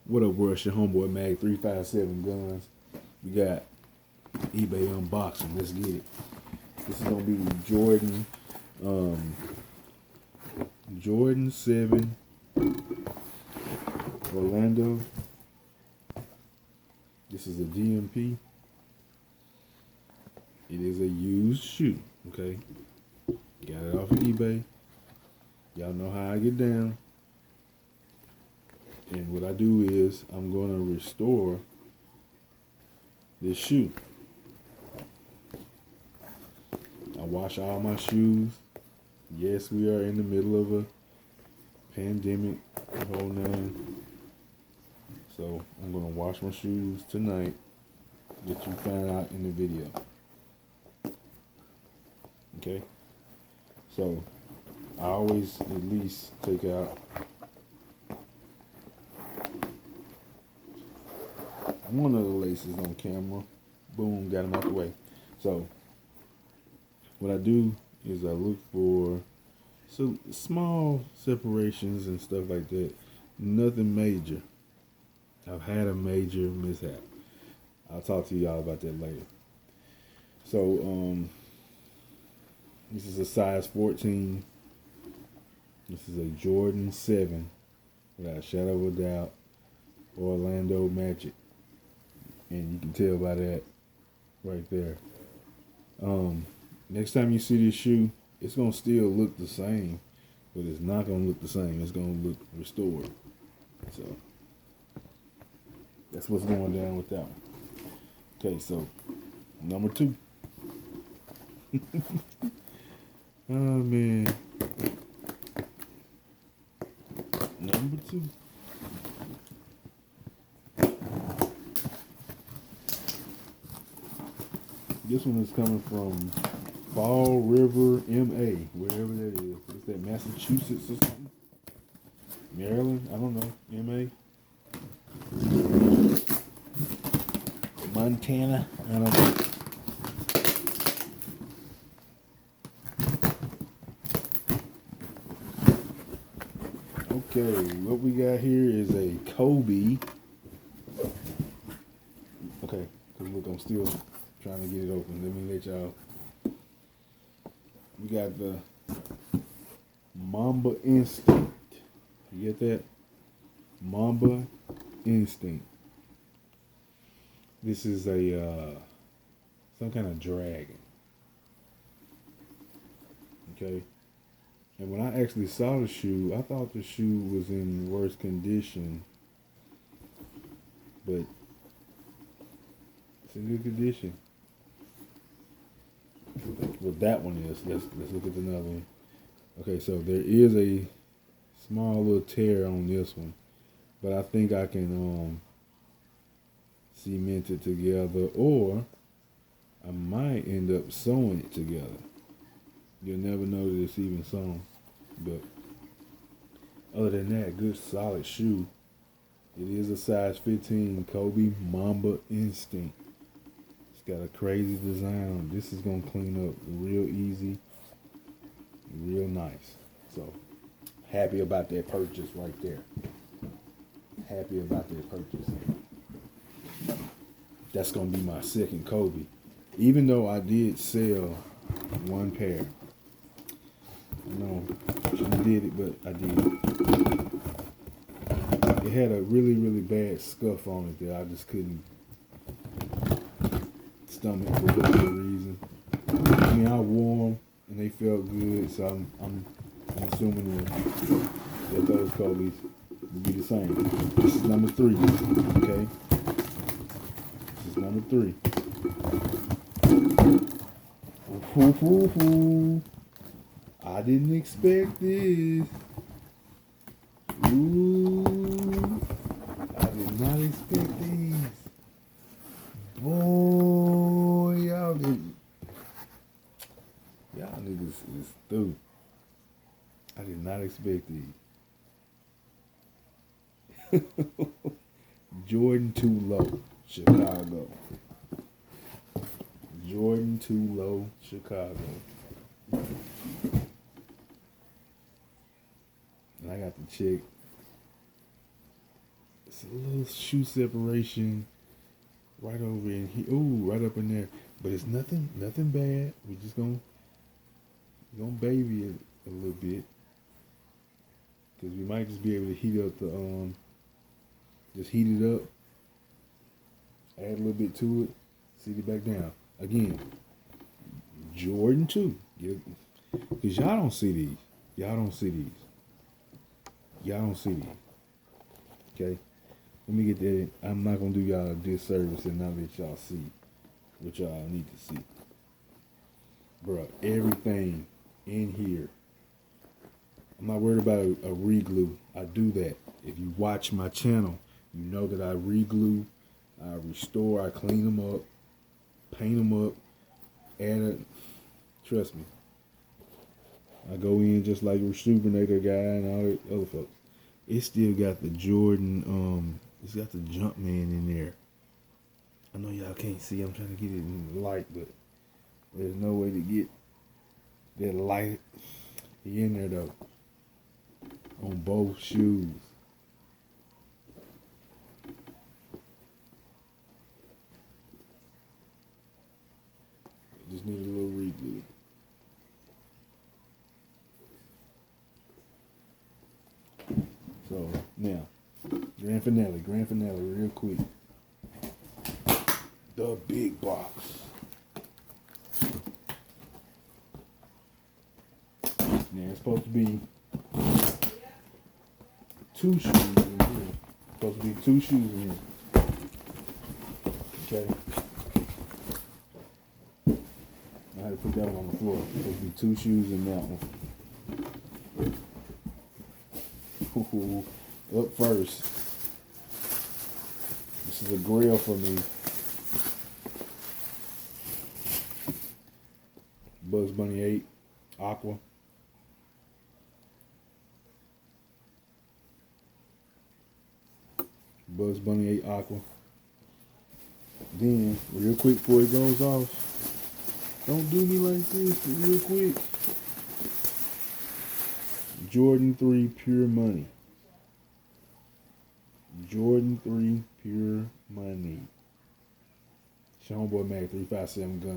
What up, world? It's your homeboy Mag 357 Guns. We got eBay unboxing. Let's get it. This is gonna be Jordan 7 Orlando. This is a DMP. It is a used shoe. Okay, got it off of eBay. Y'all know how I get down. And what I do is I'm going to restore this shoe. I wash all my shoes. Yes, we are in the middle of a pandemic, the whole nine. So I'm going to wash my shoes tonight, that you find out in the video. Okay? So I always at least take out one of the laces on camera. Boom, got them out the way. So what I do is I look for some small separations and stuff like that. Nothing major. I've had a major mishap. I'll talk to y'all about that later. So this is a size 14. This is a Jordan 7, without a shadow of a doubt, Orlando Magic. And you can tell by that right there. Next time you see this shoe, it's going to still look the same, but it's not going to look the same. It's going to look restored. So that's what's going down with that one. Okay, so number 2. Oh, man. Number 2. This one is coming from Fall River, MA, wherever that is. Is that Massachusetts or something? Maryland? I don't know. MA? Montana? I don't know. Okay, what we got here is a Kobe. Okay, because look, I'm still trying to get it open. Let me let y'all. We got the Mamba Instinct. You get that? Mamba Instinct. This is a some kind of dragon. Okay. And when I actually saw the shoe, I thought the shoe was in worse condition, but it's in good condition. Well, that one is. Let's look at another one. Okay, so there is a small little tear on this one, but I think I can cement it together, or I might end up sewing it together. You'll never know that it's even sewn. But other than that, good solid shoe. It is a size 15 Kobe Mamba Instinct. It's got a crazy design on it. This is going to clean up real easy, real nice. So happy about that purchase right there. Happy about that purchase. That's going to be my second Kobe. Even though I did sell one pair. I know I shouldn't did it, but I did. It had a really, really bad scuff on it that I just couldn't stomach for whatever reason. I mean, I wore them and they felt good, so I'm assuming that those Kobe's will be the same. This is number 3. Okay, this is number 3. Ooh. I didn't expect this. Ooh, I did not expect this. Boy, y'all niggas is stupid. I did not expect these. Jordan 2 Low, Chicago. Jordan 2 Low, Chicago. And I got to check It's a little shoe separation right over in here. Ooh, right up in there. But it's nothing bad. We're just gonna baby it a little bit. Because we might just be able to heat up the, just heat it up, add a little bit to it, sit it back down. Again, Jordan 2. Because y'all don't see these. Y'all don't see these. Y'all don't see these. Okay? Let me get that in. I'm not going to do y'all a disservice and not let y'all see what y'all need to see. Bruh, everything in here. I'm not worried about a re-glue. I do that. If you watch my channel, you know that I re-glue, I restore, I clean them up, paint them up, add it. Trust me. I go in just like Rejuvenator guy and all the other folks. It still got the Jordan, it's got the Jumpman in there. I know y'all can't see, I'm trying to get it in the light, but there's no way to get that light. He in there though. On both shoes. Just need a little redo. So now, grand finale real quick. The big box. Now it's supposed to be 2 shoes in here. Supposed to be 2 shoes in here. Okay. I had to put that one on the floor. Supposed to be 2 shoes in that one. Ooh, up first. This is a grail for me. Bugs Bunny 8 Aqua. Bugs Bunny 8 Aqua. Then, real quick before it goes off, don't do me like this, real quick. Jordan 3 Pure Money. Jordan 3 Pure Money. It's your homeboy Mag 357 Gun.